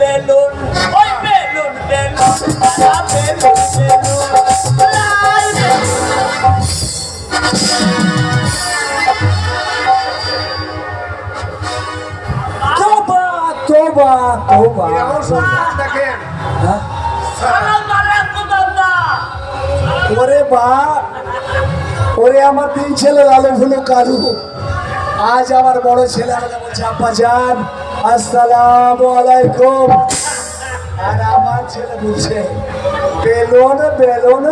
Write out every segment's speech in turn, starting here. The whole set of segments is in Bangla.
বেলুন ওই বেলুন বেলুন বেলুন তোবা তোবা তোবা দেখেন ওরে বা ওরে আমার তিন ছেলে লালু ভুলু কালু আজ আমার বড় ছেলে আমাকে বলছে আব্বা জান আসসালামু আলাইকুম আর আমার ছেলে বলছে বেলুন বেলুন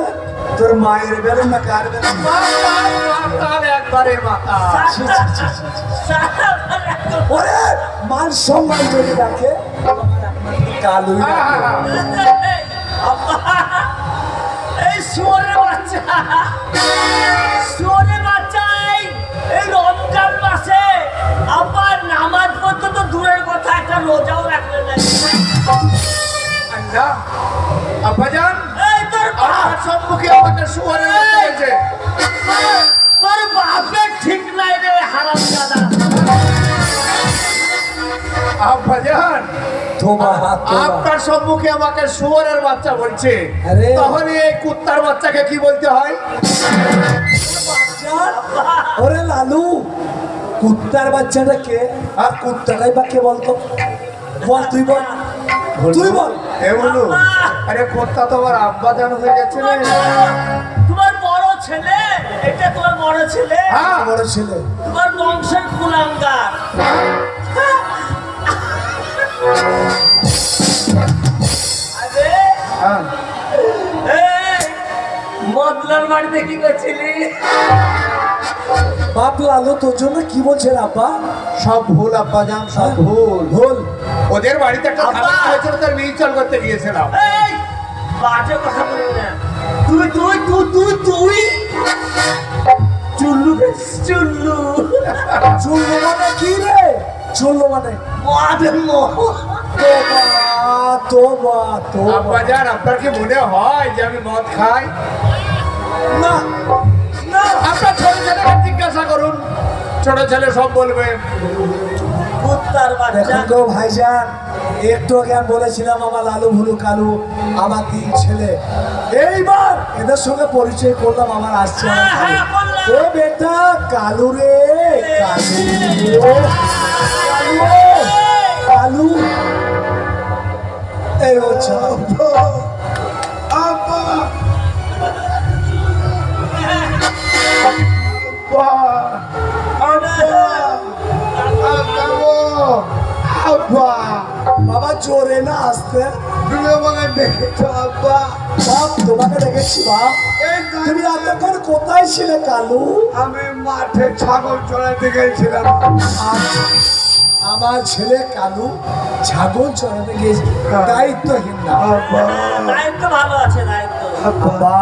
তোর মায়ের বেলুন না কার বেলুন একবারে মাথা ওরে মান সম্মান যদি রাখে কালুই এই শুয়োরের বাচ্চা এই রমজান মাসে আবার নামাজ পড়তে তো দূরের কথা একটা রোজাও রাখলেন না আব্বাজান এই তোর আমার সম্মুখে আমাকে শুয়ারের মতো হয়েছে তোর বাপের ঠিক নাই রে হারামজাদা আব্বাজান আপনার সম্মুখে আমাকে শুয়োরের বাচ্চা বলছে তখন এই কুত্তার বাচ্চাকে কি বলতে হয় ওরে লালু কুত্তার বাচ্চাটা কে আর কুত্তাটাই বা কে বলতো বল তুই বল তুই বল এ বলু আরে কুত্তা তো আমার আব্বাজান হয়ে গেছে রে তোমার বড় ছেলে এটা তোমার বড় ছেলে হ্যাঁ বড় ছেলে তোমার বংশের কুলাঙ্গার মদলার বাড়িতে কি করছিলি বাপ লালু তোর জন্য কি বলছেন আব্বা সব ভুল আব্বাজান সব ভুল ভুল ওদের বাড়িতে একটা ঝামেলা হয়েছিল তার মিউচুয়াল করতে গিয়েছিলাম এই বাজে কথা বলবি না তুই তুই তুই তুই তুই চুল্লু চুল্লু চুল্লু মানে কি রে চুল্লু মানে তোবা তোবা আব্বাজান আপনার কি মনে হয় যে আমি মদ খাই না না আপনার ছোট ছেলেকে জিজ্ঞাসা করুন ছোট ছেলে সব বলবে কুত্তার বাচ্চা দেখুন গো ভাইজান একটু আগে আমি বলেছিলাম আমার লালু ভুলু কালু আমার তিন ছেলে এইবার এদের সঙ্গে পরিচয় করলাম আমার আসছে ও বেটা কালু রে কালু কালু এই হচ্ছে বাবা জোরে না আসতে তুমি আমাকে দেখেছো আব্বা বাপ তোমাকে দেখেছি বাপ তুমি এতক্ষণ কোথায় ছিলে কালু আমি মাঠে ছাগল চড়াতে গেছিলাম আমার ছেলে কালু ছাগল চড়াতে গিয়েছে দায়িত্বহীন না দায়িত্ব ভালো আছে দায়িত্ব বাবা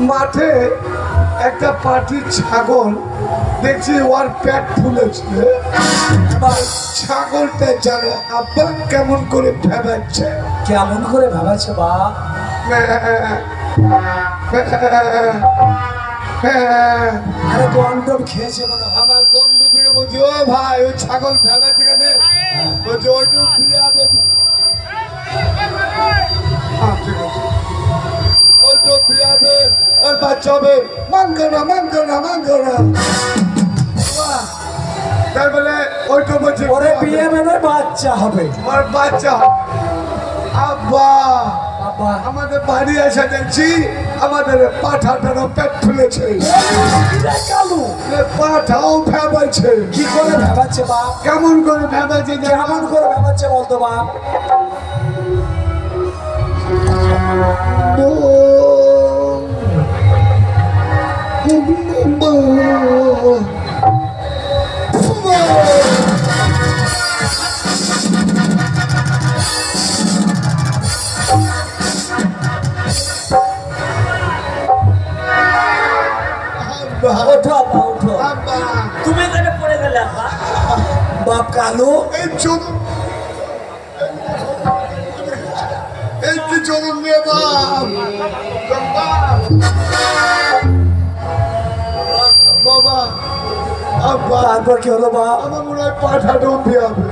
মাঠে একটা পাটি ছাগল দেখছি ওর পেট ফুলেছে ছাগলটা জানে আব্বা কেমন করে ভেবাচ্ছে কেমন করে ভাবাচ্ছে বাপ আরে গন্ডম খেয়েছে মনে হয় আমার বন্ধু থেকে বলছি ও ভাই ওই ছাগল ভেবাচ্ছে কেন বলছি ওইটু ফিরাবে ওইটু ফিরাবে ওর বাচ্চা হবে মান করো মান করো মান করো তার বলে ওইটু বলছি ওরে বিয়ে মানে বাচ্চা হবে ওর বাচ্চা আব্বা বাবা আমাদের বাড়ি এসে দেখছি আমাদের পাঠাটারও পেট ফুলেছে কালু পাঠাও ভেবাচ্ছে কি করে ভাবাচ্ছে বাপ কেমন করে ভেবাচ্ছে কেমন করে ভাবাচ্ছে বলতো বাপ ওঠো আব্বা ওঠো তুমি এখানে পড়ে গেলে আব্বা বাপ কালু এই চলুন এই কি চলুন রে বাবা আব্বা তারপর কি হলো বাপ আমার মনে হয় পাঠাটাও বিয়াবে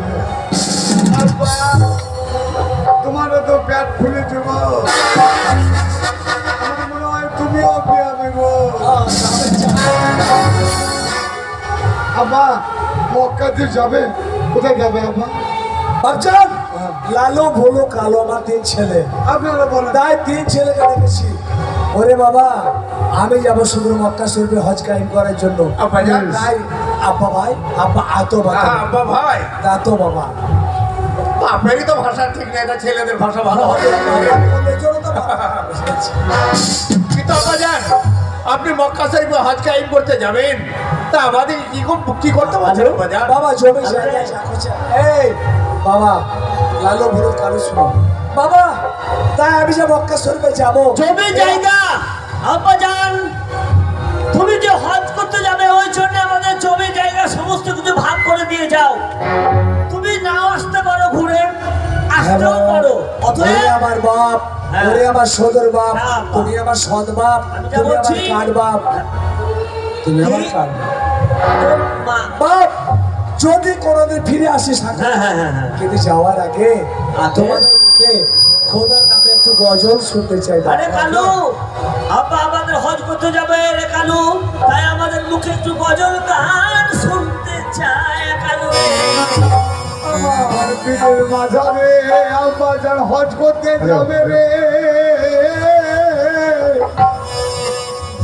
আব্বা হাত খুলে দেব। আমার মনে হয় তুমিও বিয়ে গো। আব্বা মক্কাতে যাবে? কোথায় যাবে আব্বা? বাচ্চান লালু ভুলু কালো আমার 3 ছেলে। আপনারা বলেন। তাই 3 ছেলেকে রেখেছি। ওরে বাবা আমি যাব শুধু মক্কা শরীফে হজ কায়েম করার জন্য। আব্বা যান। তাই আব্বা ভাই আব্বা আতো বাবা। আব্বা ভাই আতো বাবা। আপনারই তো ভাষা ঠিক না, এটা ছেলেদের ভাষা ভালো হবে। কিন্তু আব্বা যান আপনি মক্কা শরীফে হজ কায়েম করতে যাবেন, তা আমাদের কি করতে বলছেন আব্বা যান? বাবা জমি জায়গা যা খুঁজে। এই বাবা লালু ভুলু কালো শুনো বাবা, তাই আমি যে মক্কা শরীফে যাব। জমি জায়গা আব্বা জান, তুমি যে হজ করতে যাবে ওই জন্য আমাদের জমি জায়গা সমস্ত কিছু ভাগ করে দিয়ে যাও। তুমি নাও আসতে পারো, ঘুরে আসতেও পারো। ওরে আমার বাপ, ওরে আমার সদর বাপ, হ্যাঁ, তুমি আমার সৎ বাপ, আমি যা তুমি আমার বলছি। কার বাপ, তুমি আমার কার মা, বাপ। যদি কোনোদিন ফিরে আসিস হ্যাঁ হ্যাঁ হ্যাঁ হ্যাঁ। কিন্তু যাওয়ার আগে আগে? তোমাদের মুখে খোদার নামে একটু গজল শুনতে চাই। আরে কালু, আব্বা আমাদের হজ করতে যাবে রে কালু, তাই আমাদের মুখে একটু গজল গান শুনতে চায় কালু। আমার পীরের মাঝারে আব্বা যান হজ করতে যাবে রে,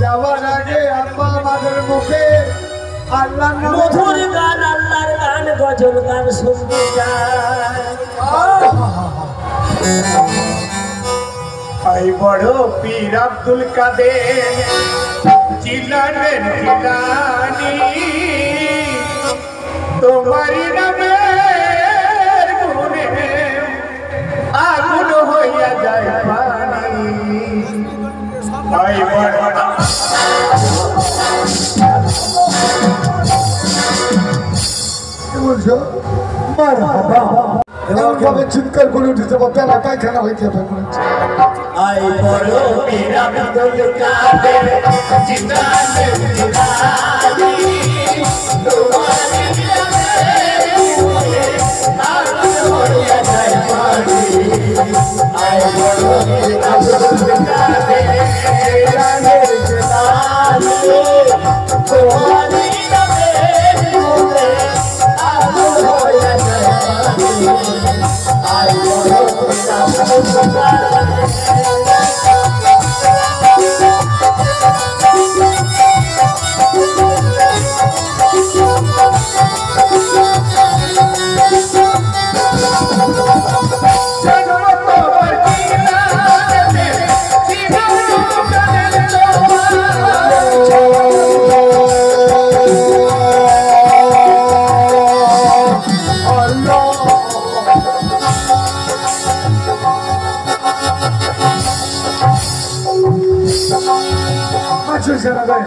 যাওয়ার আগে আব্বা আমাদের মুখে আল্লাহর নামে মধুর গান, আল্লাহর গান, গজল গান শুনতে চায়। ভাই বড় পীর আব্দুল কাদের জিলানের জিলানি, তোমারই নামে গুনে আগুন হইয়া যায় পানি। ভাই বড় কি বলছো? এমনভাবে চিৎকার করে উঠেছে তেলা পায়খানা হইতে পেরেছে। আই বড় পীর আব্দুল কাদের জিলানের জিলানি, তোমারই নামে গুনে আগুন হইয়া যায় পানি। আই বড় পীর আব্দুল কাদের জিলানের জিলানি, তোমারই নামে গুনে আগুন হইয়া যায় পানি। আই বড় পীর আব্দুল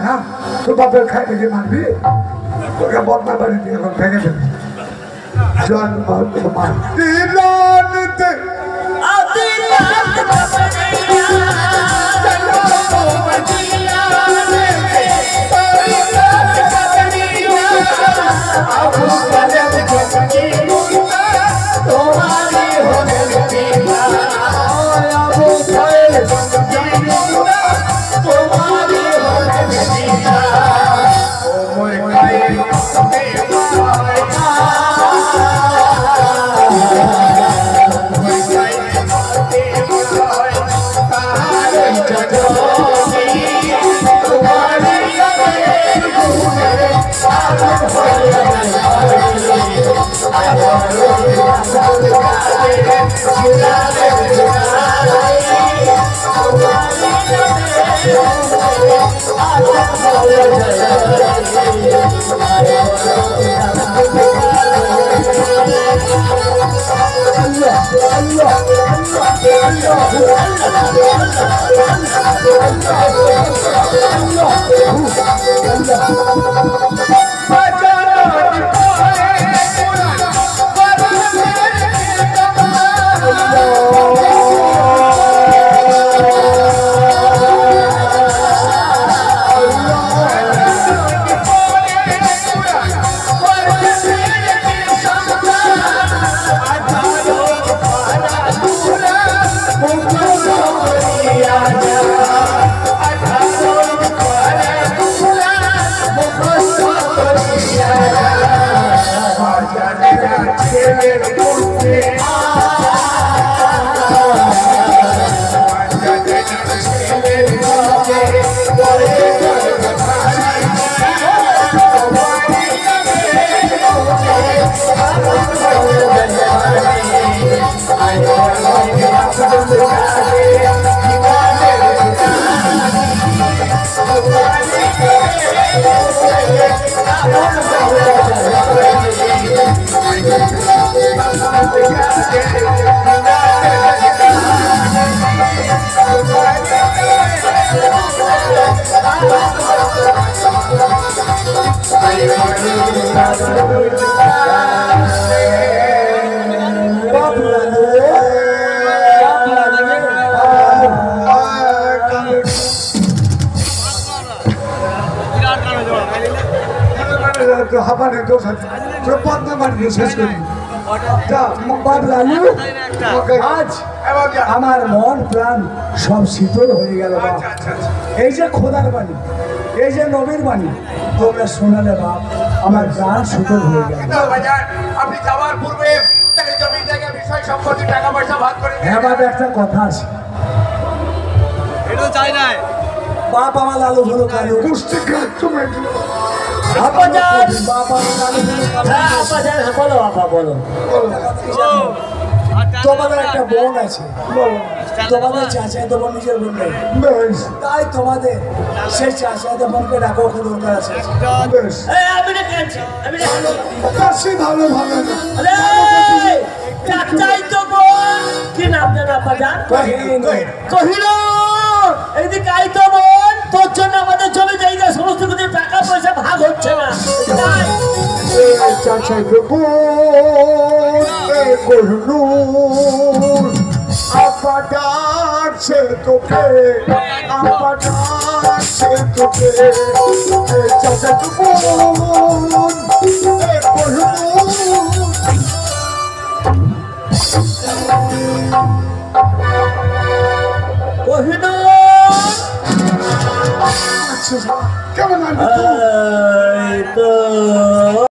হ্যাঁ তো বাপের খাই থেকে মারবি, তোকে বদনা বাড়ি দিয়ে এখন ভেঙে দেবে। জন্ম তোমার দিলানিতে হাবানে দোষ আছে বদনাম বানিয়ে শেষ করি বাপ লালু আজ আমার মন প্রাণ সব শীতল হয়ে গেল বাপ। এই যে খোদার বাণী, এই যে নবীর বাণী তোমরা শোনালে বাপ, আমার প্রাণ শীতল হয়ে গেল। আপনি যাওয়ার পূর্বে তাকে জমি জায়গা বিষয় সম্পত্তি টাকা পয়সা ভাগ করে হ্যাঁ বাপ, একটা কথা আছে এটা চাই না বাপ, আমার লালু হলো কালু। কুস্তি তুমি আব্বাজান বাপ আমার লালু হলো কালু। হ্যাঁ আব্বাজান, হ্যাঁ বলো আব্বা বলো। তোমাদের একটা বোন আছে, তোমাদের চাচাইতো বোন নিজের বোন নেই, বেশ তাই তোমাদের সেই চাচাইতো বোনকে ডাকো, ওকে দরকার আছে। বেশ এই আমি না কাঁদছি, আমি না কাশি ভালো ভালো না আরে চাচাই তো বোন, কি নাম জানো আব্বাজান? কহিল এইদিকে আই তো বোন, তোর জন্য আমাদের জমি জায়গা সমস্ত কিছু টাকা পয়সা ভাগ হচ্ছে না, তাই চাচাই দেবো কোহিনুর আপা ডাকছে তোকে, আপা ডাকছে তোকে চাচাই দেবো কোহিনুর কহিল কেমন এই তো